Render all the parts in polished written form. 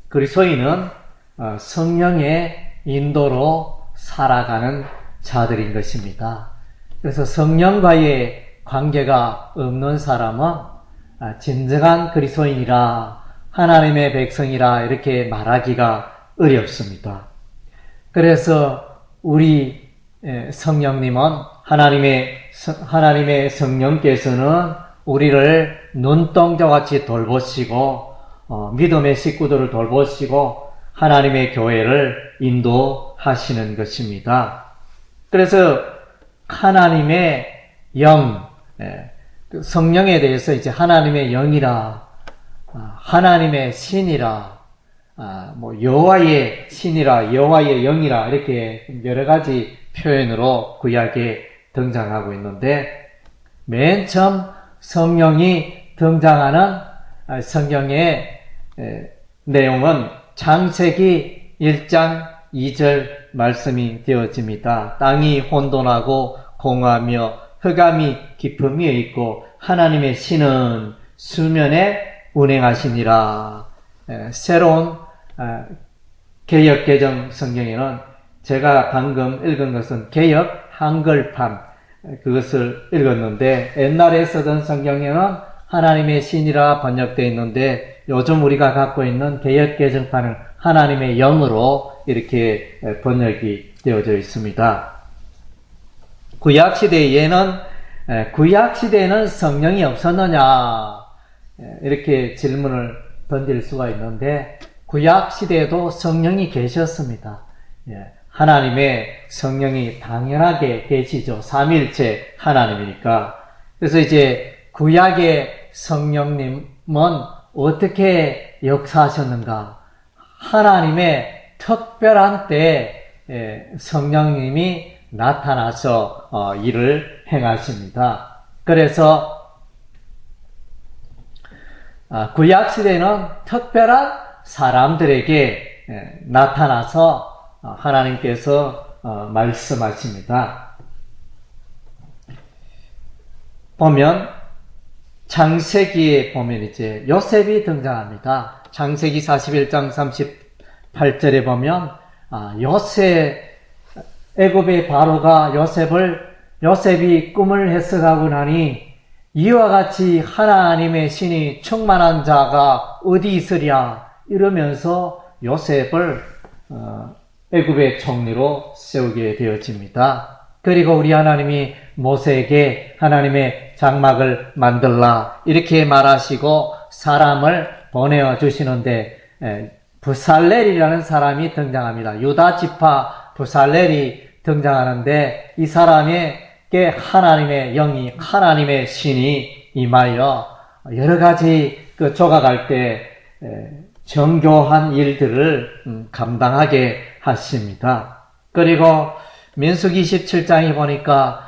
그리스도인은 성령의 인도로 살아가는 자들인 것입니다. 그래서 성령과의 관계가 없는 사람은 진정한 그리스도인이라 하나님의 백성이라 이렇게 말하기가 어렵습니다. 그래서 우리 성령님은 하나님의 성령께서는 우리를 눈동자같이 돌보시고 믿음의 식구들을 돌보시고 하나님의 교회를 인도하시는 것입니다. 그래서 하나님의 영, 성령에 대해서 이제 하나님의 영이라, 하나님의 신이라, 여호와의 신이라, 여호와의 영이라 이렇게 여러 가지 표현으로 구약에 등장하고 있는데, 맨 처음 성령이 등장하는 성경의 내용은 창세기 1장 2절 말씀이 되어집니다. 땅이 혼돈하고 공하며 흑암이 깊음 위에 있고 하나님의 신은 수면에 운행하시니라. 새로운 개역개정 성경에는 제가 방금 읽은 것은 개역 한글판 그것을 읽었는데, 옛날에 쓰던 성경에는 하나님의 신이라 번역되어 있는데 요즘 우리가 갖고 있는 개역개정판은 하나님의 영으로 이렇게 번역이 되어져 있습니다. 구약시대에는 성령이 없었느냐 이렇게 질문을 던질 수가 있는데, 구약시대에도 성령이 계셨습니다. 하나님의 성령이 당연하게 계시죠. 삼위일체 하나님이니까. 그래서 이제 구약의 성령님은 어떻게 역사하셨는가? 하나님의 특별한 때에 성령님이 나타나서 일을 행하십니다. 그래서 구약시대는 특별한 사람들에게 나타나서 하나님께서 말씀하십니다. 보면 창세기에 보면 이제 요셉이 등장합니다. 창세기 41장 38절에 보면 애굽의 바로가 요셉이 꿈을 해석하고 나니 이와 같이 하나님의 신이 충만한 자가 어디 있으랴 이러면서 요셉을 애굽의 총리로 세우게 되어집니다. 그리고 우리 하나님이 모세에게 하나님의 장막을 만들라 이렇게 말하시고 사람을 보내어 주시는데, 부살렐이라는 사람이 등장합니다. 유다 지파 부살렐이 등장하는데, 이 사람에게 하나님의 영이, 하나님의 신이 임하여 여러 가지 조각할 때 정교한 일들을 감당하게 하십니다. 그리고 민수기 27장에 보니까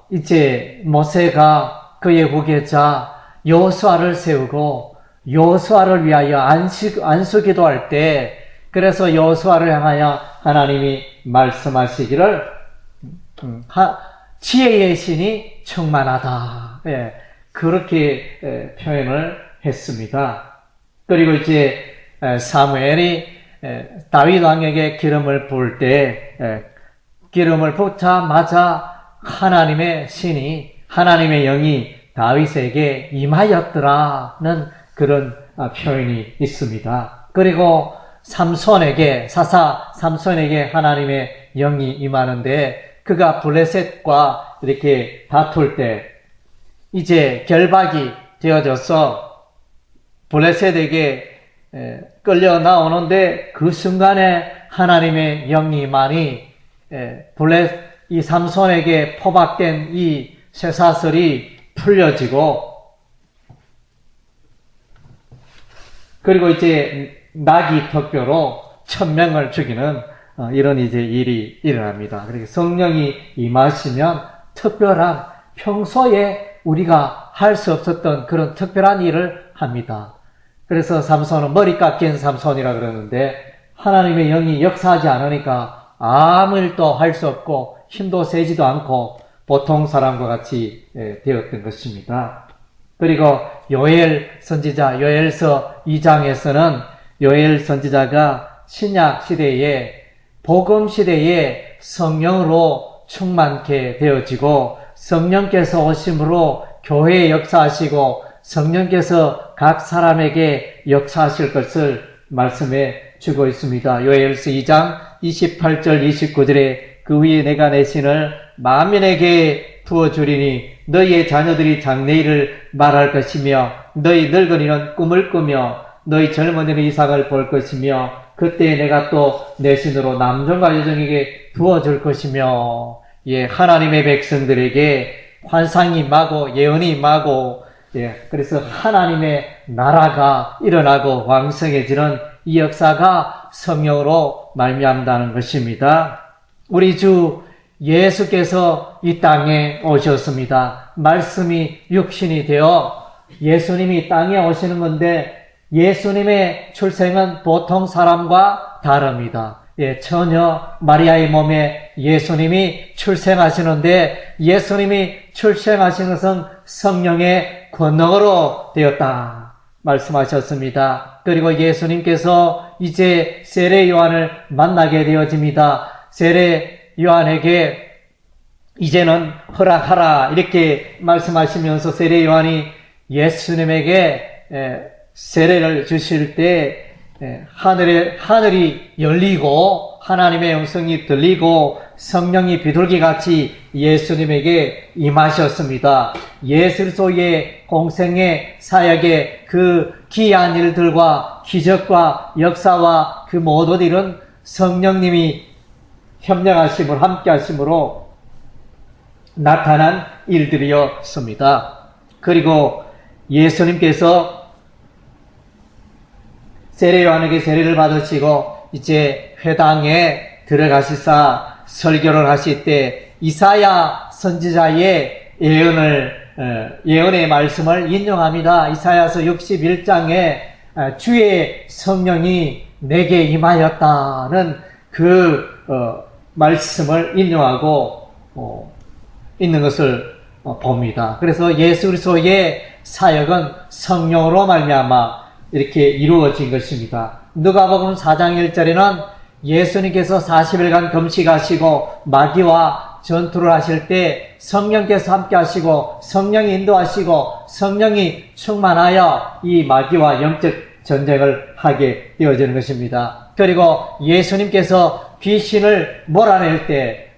이제 모세가 그의 후계자 여호수아를 세우고 여호수아를 위하여 안수기도할 때, 그래서 여호수아를 향하여 하나님이 말씀하시기를 지혜의 신이 충만하다. 그렇게 표현을 했습니다. 그리고 이제 사무엘이 다윗 왕에게 기름을 부을 때 기름을 붓자마자 하나님의 신이, 하나님의 영이 다윗에게 임하였더라는 그런 표현이 있습니다. 그리고 삼손에게 하나님의 영이 임하는데, 그가 블레셋과 이렇게 다툴 때 이제 결박이 되어져서 블레셋에게 끌려 나오는데, 그 순간에 하나님의 영이 임하니 이 삼손에게 포박된 이 쇠사슬이 풀려지고, 그리고 이제 나귀 턱뼈로 1000명을 죽이는 이런 이제 일이 일어납니다. 그러니까 성령이 임하시면 특별한, 평소에 우리가 할 수 없었던 그런 특별한 일을 합니다. 그래서 삼손은 머리 깎인 삼손이라 그러는데, 하나님의 영이 역사하지 않으니까 아무 일도 할 수 없고 힘도 세지도 않고 보통 사람과 같이 되었던 것입니다. 그리고 요엘 선지자 요엘서 2장에서는 요엘 선지자가 신약 시대에 복음 시대에 성령으로 충만케 되어지고 성령께서 오심으로 교회에 역사하시고 성령께서 각 사람에게 역사하실 것을 말씀해 주고 있습니다. 요엘서 2장 28절 29절에 그 위에 내가 내 신을 만민에게 부어주리니 너희의 자녀들이 장래일을 말할 것이며 너희 늙은이는 꿈을 꾸며 너희 젊은이는 이상을 볼 것이며 그때 내가 또 내 신으로 남종과 여종에게 부어줄 것이며 하나님의 백성들에게 환상이 임하고 예언이 임하고 그래서 하나님의 나라가 일어나고 왕성해지는 이 역사가 성령으로 말미암다는 것입니다. 우리 주 예수께서 이 땅에 오셨습니다. 말씀이 육신이 되어 예수님이 땅에 오시는 건데 예수님의 출생은 보통 사람과 다릅니다. 처녀 마리아의 몸에 예수님이 출생하시는데 예수님이 출생하신 것은 성령의 권능으로 되었다 말씀하셨습니다. 그리고 예수님께서 이제 세례 요한을 만나게 되어집니다. 세례 요한에게 이제는 허락하라 이렇게 말씀하시면서 세례 요한이 예수님에게 세례를 주실 때 하늘이 열리고 하나님의 음성이 들리고 성령이 비둘기같이 예수님에게 임하셨습니다. 예수 그리스도의 공생의 사역의 그 기이한 일들과 기적과 역사와 그 모든 일은 성령님이 협력하심으로 함께하심으로 나타난 일들이었습니다. 그리고 예수님께서 세례 요한에게 세례를 받으시고 이제 회당에 들어가시사 설교를 하실 때 이사야 선지자의 예언의 말씀을 인용합니다. 이사야서 61장에 주의 성령이 내게 임하였다는 그 말씀을 인용하고 있는 것을 봅니다. 그래서 예수 그리스도의 사역은 성령으로 말미암아 이렇게 이루어진 것입니다. 누가복음 4장 1절에는 예수님께서 40일간 금식하시고 마귀와 전투를 하실 때 성령께서 함께 하시고 성령이 인도하시고 성령이 충만하여 이 마귀와 영적 전쟁을 하게 되어지는 것입니다. 그리고 예수님께서 귀신을 몰아낼 때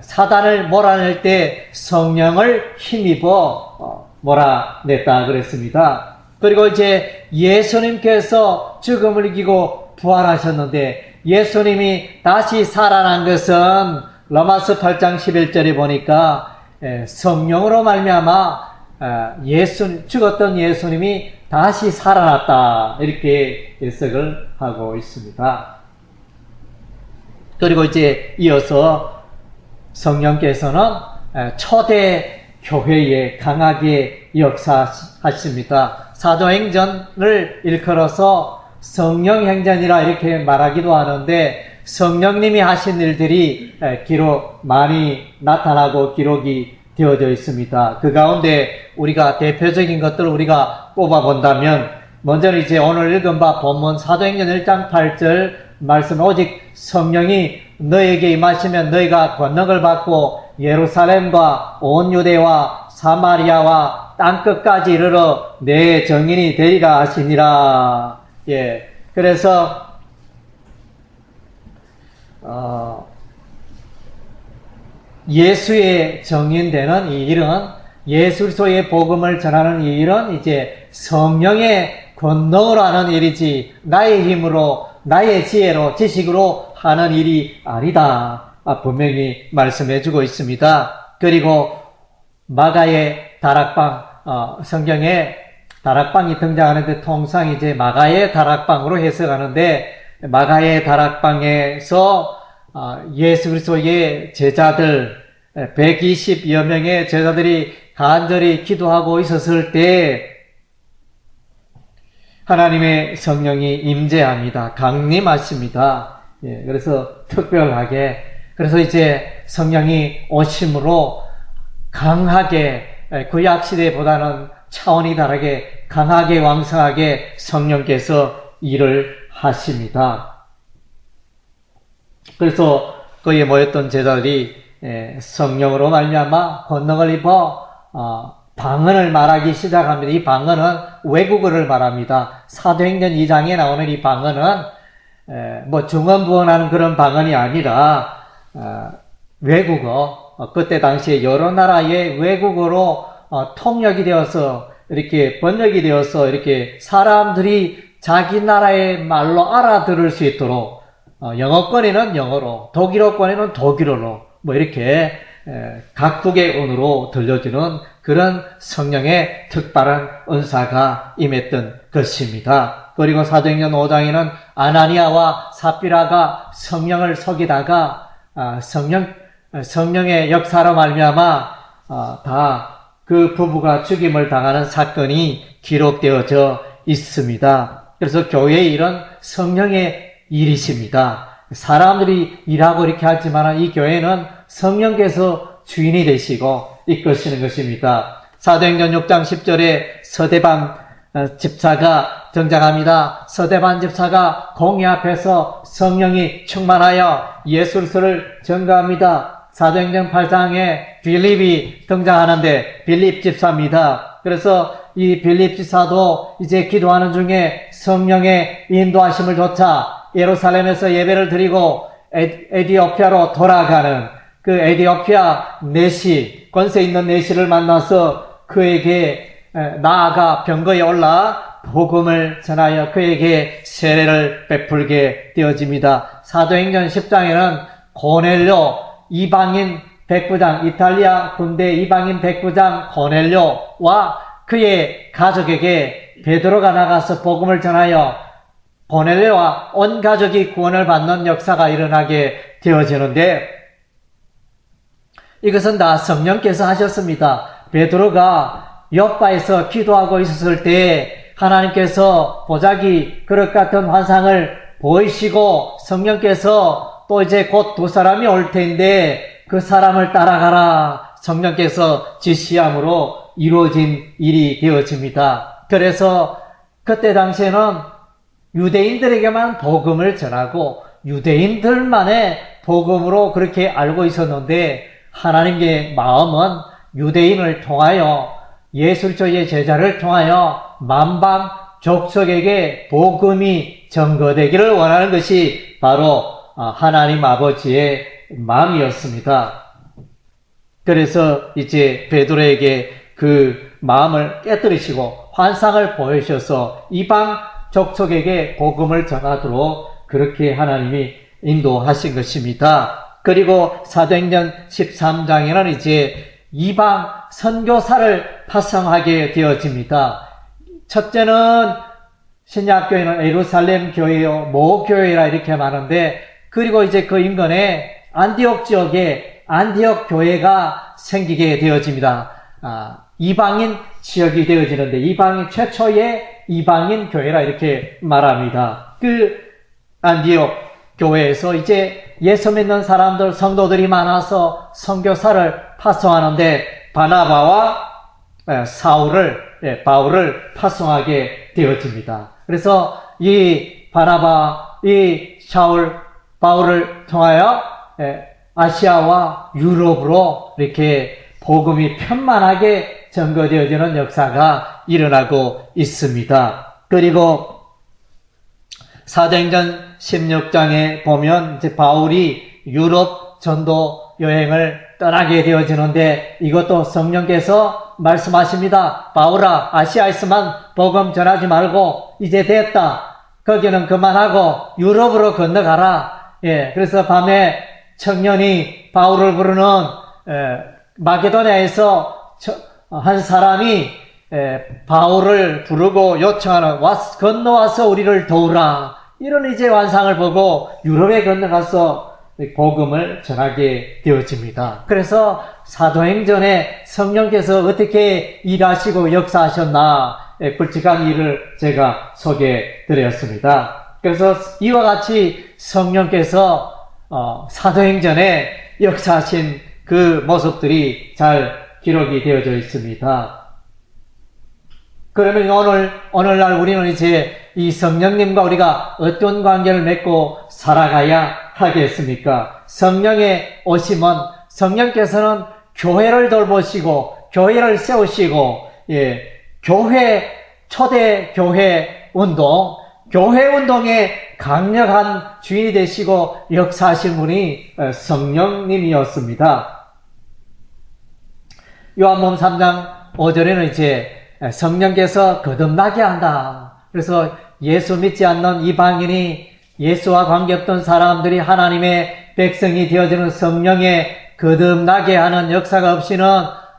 사단을 몰아낼 때 성령을 힘입어 몰아냈다 그랬습니다. 그리고 이제 예수님께서 죽음을 이기고 부활하셨는데 예수님이 다시 살아난 것은 로마서 8장 11절에 보니까 성령으로 말미암아 죽었던 예수님이 다시 살아났다 이렇게 해석을 하고 있습니다. 그리고 이제 이어서 성령께서는 초대 교회에 강하게 역사하십니다. 사도행전을 일컬어서 성령행전이라 이렇게 말하기도 하는데 성령님이 하신 일들이 많이 나타나고 기록이 되어져 있습니다. 그 가운데 우리가 대표적인 것들을 우리가 뽑아본다면 먼저는 이제 오늘 읽은 바 본문 사도행전 1장 8절 말씀 오직 성령이 너에게 임하시면 너희가 권능을 받고 예루살렘과 온 유대와 사마리아와 땅끝까지 이르러 내 증인이 되리라 하시니라. 그래서 예수의 증인되는 이 일은 예수 그리스도의 복음을 전하는 이 일은 이제 성령의 권능으로 하는 일이지 나의 힘으로 나의 지혜로 지식으로 하는 일이 아니다. 분명히 말씀해주고 있습니다. 그리고 마가의 다락방 성경에 다락방이 등장하는데 통상 이제 마가의 다락방으로 해석하는데 마가의 다락방에서 예수 그리스도의 제자들 120여 명의 제자들이 간절히 기도하고 있었을 때 하나님의 성령이 임재합니다. 강림하십니다. 그래서 특별하게 그래서 이제 성령이 오심으로 강하게 구약 시대보다는 차원이 다르게 강하게 왕성하게 성령께서 일을 하십니다. 그래서 거기에 모였던 제자들이 성령으로 말미암아 권능을 입어 방언을 말하기 시작합니다. 이 방언은 외국어를 말합니다. 사도행전 2장에 나오는 이 방언은 중언부언하는 그런 방언이 아니라 외국어, 그때 당시에 여러 나라의 외국어로 통역이 되어서 이렇게 번역이 되어서 이렇게 사람들이 자기 나라의 말로 알아들을 수 있도록 영어권에는 영어로, 독일어권에는 독일어로 이렇게 각국의 언어로 들려주는 그런 성령의 특별한 은사가 임했던 것입니다. 그리고 사도행전 5장에는 아나니아와 삽비라가 성령을 속이다가 성령의 역사로 말미암아 다 그 부부가 죽임을 당하는 사건이 기록되어져 있습니다. 그래서 교회의 이런 성령의 일이십니다. 사람들이 일하고 이렇게 하지만 이 교회는 성령께서 주인이 되시고 이끄시는 것입니다. 사도행전 6장 10절에 서대반 집사가 등장합니다. 서대반 집사가 공회 앞에서 성령이 충만하여 예술서를 전가합니다. 사도행전 8장에 빌립이 등장하는데 빌립 집사입니다. 그래서 이 빌립 집사도 이제 기도하는 중에 성령의 인도하심을 쫓아 예루살렘에서 예배를 드리고 에디오피아로 돌아가는 그 에디오피아 내시, 권세 있는 내시를 만나서 그에게 나아가 병거에 올라 복음을 전하여 그에게 세례를 베풀게 되어집니다. 사도행전 10장에는 고넬료 이방인 백부장, 이탈리아 군대 이방인 백부장 고넬료와 그의 가족에게 베드로가 나가서 복음을 전하여 고넬료와 온 가족이 구원을 받는 역사가 일어나게 되어지는데 이것은 다 성령께서 하셨습니다. 베드로가 요바에서 기도하고 있었을 때 하나님께서 보자기 그릇 같은 환상을 보이시고 성령께서 또 이제 곧 두 사람이 올 텐데 그 사람을 따라가라 성령께서 지시함으로 이루어진 일이 되어집니다. 그래서 그때 당시에는 유대인들에게만 복음을 전하고 유대인들만의 복음으로 그렇게 알고 있었는데 하나님의 마음은 유대인을 통하여 예수의 제자를 통하여 만방 족속에게 복음이 전거되기를 원하는 것이 바로 하나님 아버지의 마음이었습니다. 그래서 이제 베드로에게 그 마음을 깨뜨리시고 환상을 보여주셔서 이방 족속에게 복음을 전하도록 그렇게 하나님이 인도하신 것입니다. 그리고 사도행전 13장에는 이제 이방 선교사를 파송하게 되어집니다. 첫째는 신약교회는 예루살렘 교회요, 모교회라 이렇게 말하는데 그리고 이제 그 인근에 안디옥 지역에 안디옥 교회가 생기게 되어집니다. 이방인 지역이 되어지는데 이방인 최초의 이방인 교회라 이렇게 말합니다. 그 안디옥 교회에서 이제 예수 믿는 사람들 성도들이 많아서 선교사를 파송하는데 바나바와 바울을 파송하게 되어집니다. 그래서 이 바나바, 이 바울을 통하여 아시아와 유럽으로 이렇게 복음이 편만하게 전거되어지는 역사가 일어나고 있습니다. 그리고 사도행전 16장에 보면 이제 바울이 유럽 전도 여행을 떠나게 되어지는데 이것도 성령께서 말씀하십니다. 바울아, 아시아에서만 복음 전하지 말고 이제 됐다. 거기는 그만하고 유럽으로 건너가라. 그래서 밤에 청년이 바울을 부르는 마게도냐에서 한 사람이 바울을 부르고 요청하는 건너와서 우리를 도우라. 이런 이제 환상을 보고 유럽에 건너가서 복음을 전하게 되어집니다. 그래서 사도행전에 성령께서 어떻게 일하시고 역사하셨나 굵직한 일을 제가 소개해 드렸습니다. 그래서 이와 같이 성령께서 사도행전에 역사하신 그 모습들이 잘 기록이 되어져 있습니다. 그러면 오늘날 우리는 이제 이 성령님과 우리가 어떤 관계를 맺고 살아가야 하겠습니까? 성령의 오심은 성령께서는 교회를 돌보시고 교회를 세우시고 초대 교회 운동, 교회 운동의 강력한 주인이 되시고 역사하신 분이 성령님이었습니다. 요한복음 3장 5절에는 이제 성령께서 거듭나게 한다. 그래서 예수 믿지 않는 이방인이 예수와 관계없던 사람들이 하나님의 백성이 되어지는 성령의 거듭나게 하는 역사가 없이는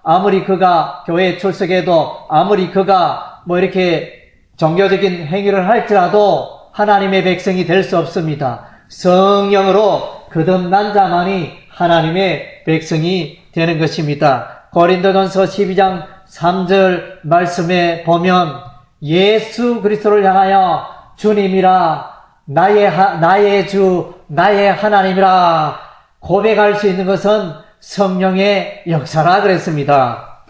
아무리 그가 교회에 출석해도 아무리 그가 이렇게 종교적인 행위를 할지라도 하나님의 백성이 될 수 없습니다. 성령으로 거듭난 자만이 하나님의 백성이 되는 것입니다. 고린도전서 12장 3절 말씀에 보면 예수 그리스도를 향하여 주님이라 나의 주 나의 하나님이라 고백할 수 있는 것은 성령의 역사라 그랬습니다.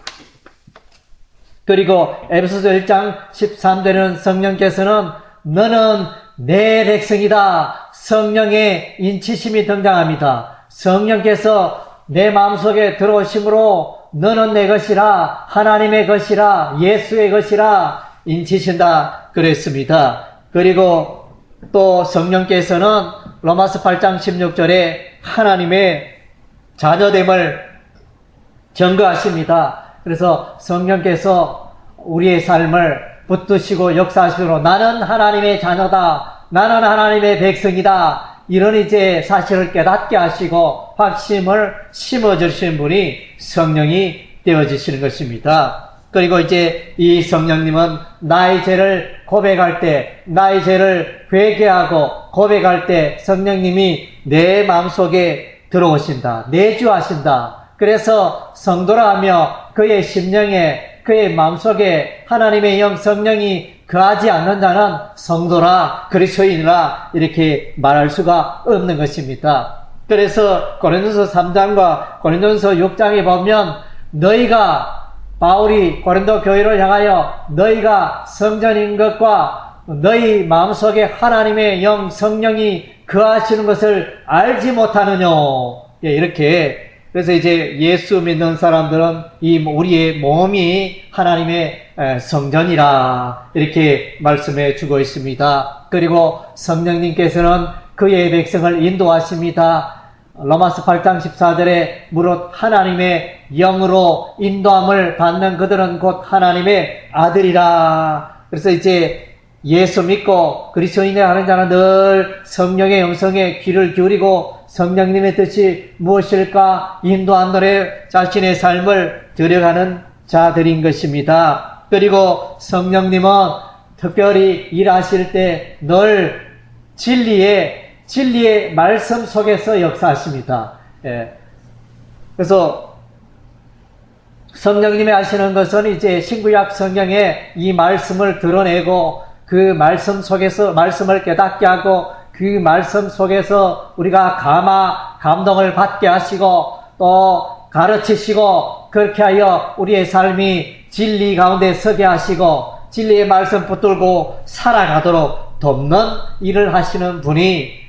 그리고 에베소서 1장 13절에는 성령께서는 너는 내 백성이다. 성령의 인치심이 등장합니다. 성령께서 내 마음속에 들어오심으로 너는 내 것이라 하나님의 것이라 예수의 것이라 인치신다 그랬습니다. 그리고 또 성령께서는 로마서 8장 16절에 하나님의 자녀됨을 증거하십니다. 그래서 성령께서 우리의 삶을 붙드시고 역사하시므로 나는 하나님의 자녀다. 나는 하나님의 백성이다. 이런 이제 사실을 깨닫게 하시고 확신을 심어주신 분이 성령이 되어지시는 것입니다. 그리고 이제 이 성령님은 나의 죄를 고백할 때, 나의 죄를 회개하고 고백할 때 성령님이 내 마음속에 들어오신다. 내주하신다. 그래서 성도라 하며 그의 심령에, 그의 마음속에 하나님의 영 성령이 거하지 않는 자는 성도라, 그리스도인이라 이렇게 말할 수가 없는 것입니다. 그래서 고린도서 3장과 고린도서 6장에 보면 너희가 바울이 고린도 교회를 향하여 너희가 성전인 것과 너희 마음속에 하나님의 영 성령이 거하시는 것을 알지 못하느냐. 이렇게 그래서 이제 예수 믿는 사람들은 우리의 몸이 하나님의 성전이라 이렇게 말씀해 주고 있습니다. 그리고 성령님께서는 그의 백성을 인도하십니다. 로마서 8장 14절에 무릇 하나님의 영으로 인도함을 받는 그들은 곧 하나님의 아들이라. 그래서 이제 예수 믿고 그리스도인이라 하는 자는 늘 성령의 음성에 귀를 기울이고 성령님의 뜻이 무엇일까 인도하노래 자신의 삶을 들여가는 자들인 것입니다. 그리고 성령님은 특별히 일하실 때 늘 진리의 말씀 속에서 역사하십니다. 그래서 성령님이 하시는 것은 이제 신구약 성경에 이 말씀을 드러내고 그 말씀 속에서 말씀을 깨닫게 하고 그 말씀 속에서 우리가 감동을 받게 하시고 또 가르치시고 그렇게 하여 우리의 삶이 진리 가운데 서게 하시고 진리의 말씀 붙들고 살아가도록 돕는 일을 하시는 분이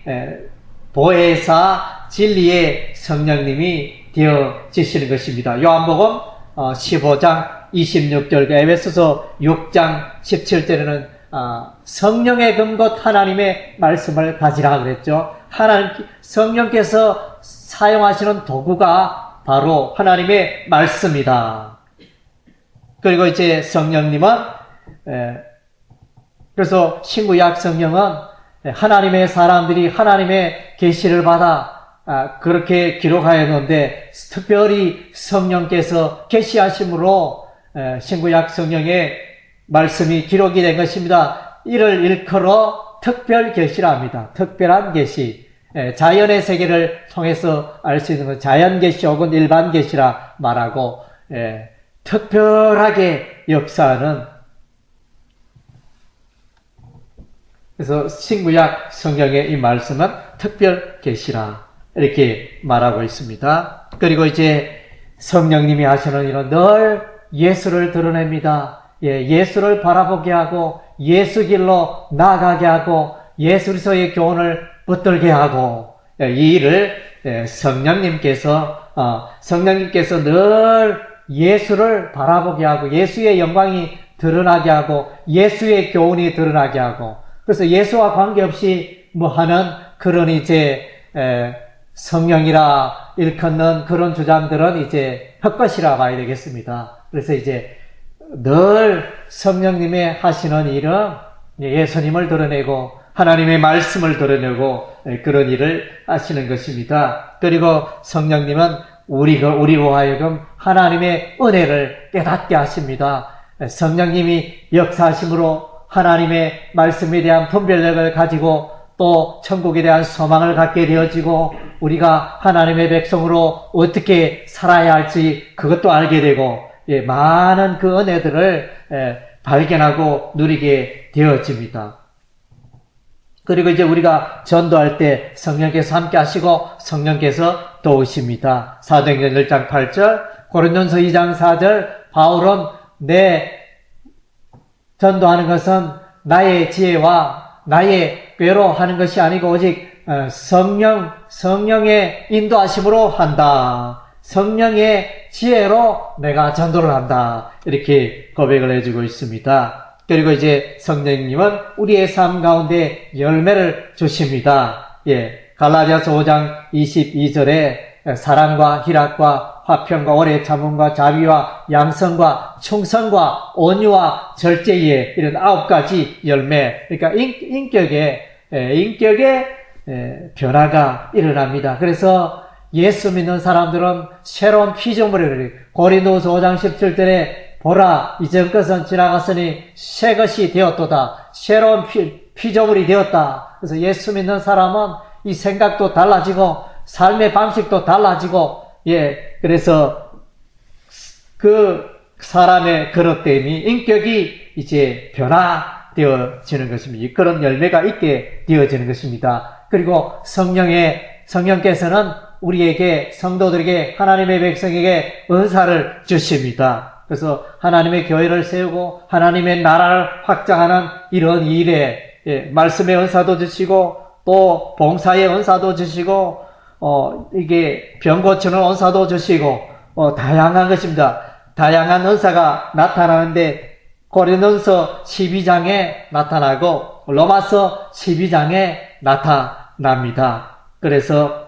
보혜사 진리의 성령님이 되어지시는 것입니다. 요한복음 15장 26절, 에베소서 6장 17절에는 성령의 근곳 하나님의 말씀을 가지라 그랬죠. 성령께서 사용하시는 도구가 바로 하나님의 말씀이다. 그리고 이제 성령님은 그래서 신구약 성경은 하나님의 사람들이 하나님의 계시를 받아 그렇게 기록하였는데 특별히 성령께서 계시하심으로 신구약 성경에 말씀이 기록이 된 것입니다. 이를 일컬어 특별 계시라 합니다. 특별한 계시. 자연의 세계를 통해서 알 수 있는 것, 자연 계시 혹은 일반 계시라 말하고 특별하게 역사하는. 그래서 신구약 성경의 이 말씀은 특별 계시라 이렇게 말하고 있습니다. 그리고 이제 성령님이 하시는 일은 늘 예수를 드러냅니다. 예수를 바라보게 하고 예수 길로 나아가게 하고 예수 그리스도의 교훈을 붙들게 하고 이 일을 성령님께서 늘 예수를 바라보게 하고 예수의 영광이 드러나게 하고 예수의 교훈이 드러나게 하고 그래서 예수와 관계없이 뭐 하는 그런 이제 성령이라 일컫는 그런 주장들은 이제 헛것이라 봐야 되겠습니다. 그래서 이제 늘 성령님의 하시는 일은 예수님을 드러내고 하나님의 말씀을 드러내고 그런 일을 하시는 것입니다. 그리고 성령님은 우리로 하여금 하나님의 은혜를 깨닫게 하십니다. 성령님이 역사하심으로 하나님의 말씀에 대한 분별력을 가지고 또 천국에 대한 소망을 갖게 되어지고 우리가 하나님의 백성으로 어떻게 살아야 할지 그것도 알게 되고 많은 그 은혜들을 발견하고 누리게 되어집니다. 그리고 이제 우리가 전도할 때 성령께서 함께 하시고 성령께서 도우십니다. 사도행전 1장 8절, 고린도전서 2장 4절, 바울은 내 전도하는 것은 나의 지혜와 나의 꾀로 하는 것이 아니고 오직 성령의 인도하심으로 한다. 성령의 지혜로 내가 전도를 한다. 이렇게 고백을 해주고 있습니다. 그리고 이제 성령님은 우리의 삶 가운데 열매를 주십니다. 갈라디아서 5장 22절에 사랑과 희락과 화평과 오래 참음과 자비와 양성과 충성과 온유와 절제에 이런 9가지 열매. 그러니까 인격의 변화가 일어납니다. 그래서 예수 믿는 사람들은 새로운 피조물이 고린도후서 5장 17절에 보라 이전 것은 지나갔으니 새 것이 되었도다. 새로운 피조물이 되었다. 그래서 예수 믿는 사람은 이 생각도 달라지고 삶의 방식도 달라지고 그래서 그 사람의 그릇됨이 인격이 이제 변화되어지는 것입니다. 그런 열매가 있게 되어지는 것입니다. 그리고 성령께서는 우리에게 성도들에게 하나님의 백성에게 은사를 주십니다. 그래서 하나님의 교회를 세우고 하나님의 나라를 확장하는 이런 일에 말씀의 은사도 주시고 또 봉사의 은사도 주시고 이게 병 고치는 은사도 주시고 다양한 것입니다. 다양한 은사가 나타나는데 고린도전서 12장에 나타나고 로마서 12장에 나타납니다. 그래서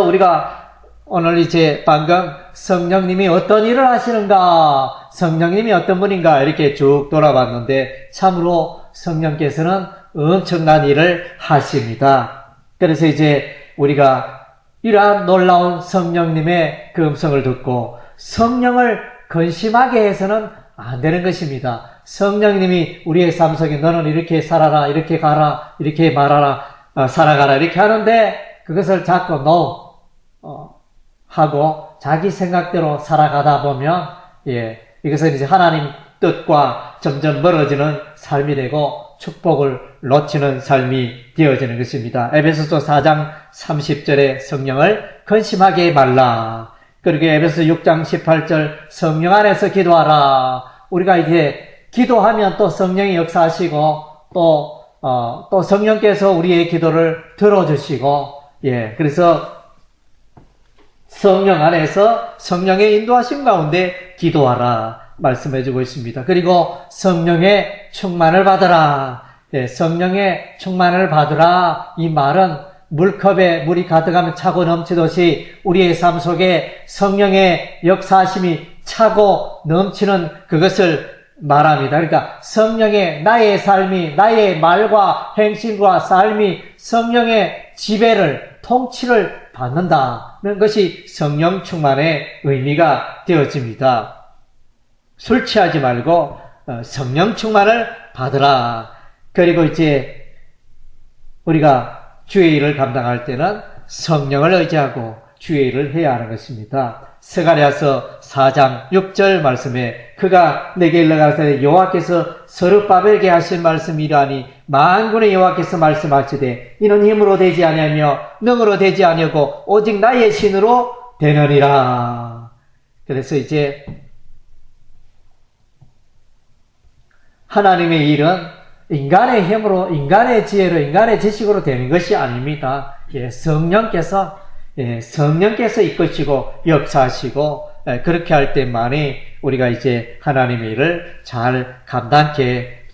우리가 오늘 이제 방금 성령님이 어떤 일을 하시는가, 성령님이 어떤 분인가 이렇게 쭉 돌아봤는데 참으로 성령께서는 엄청난 일을 하십니다. 그래서 이제 우리가 이러한 놀라운 성령님의 그 음성을 듣고 성령을 근심하게 해서는 안 되는 것입니다. 성령님이 우리의 삶 속에 너는 이렇게 살아라, 이렇게 가라, 이렇게 말하라, 살아가라 이렇게 하는데 그것을 자꾸 no 하고 자기 생각대로 살아가다 보면 이것은 이제 하나님 뜻과 점점 멀어지는 삶이 되고 축복을 놓치는 삶이 되어지는 것입니다. 에베소서 4장 30절에 성령을 근심하게 말라. 그리고 에베소 6장 18절 성령 안에서 기도하라. 우리가 이제 기도하면 또 성령이 역사하시고 또 성령께서 우리의 기도를 들어주시고 그래서 성령 안에서 성령의 인도하심 가운데 기도하라 말씀해주고 있습니다. 그리고 성령의 충만을 받으라. 성령의 충만을 받으라. 이 말은 물컵에 물이 가득하면 차고 넘치듯이 우리의 삶 속에 성령의 역사하심이 차고 넘치는 그것을 말합니다. 그러니까 성령의 나의 삶이 나의 말과 행실과 삶이 성령의 지배를 통치를 받는다는 것이 성령 충만의 의미가 되어집니다. 술 취하지 말고 성령 충만을 받으라. 그리고 이제 우리가 주의 일을 감당할 때는 성령을 의지하고 주의 일을 해야 하는 것입니다. 스가랴서 4장 6절 말씀에 그가 내게 일러가라사대 여호와께서 스룹바벨에게 하신 말씀이 이러하니 만군의 여호와께서 말씀하시되 이는 힘으로 되지 아니하며 능으로 되지 아니하고 오직 나의 신으로 되느니라. 그래서 이제 하나님의 일은 인간의 힘으로, 인간의 지혜로, 인간의 지식으로 되는 것이 아닙니다. 성령께서 이끄시고 역사하시고 그렇게 할 때만이 우리가 이제 하나님의 일을 잘 감당케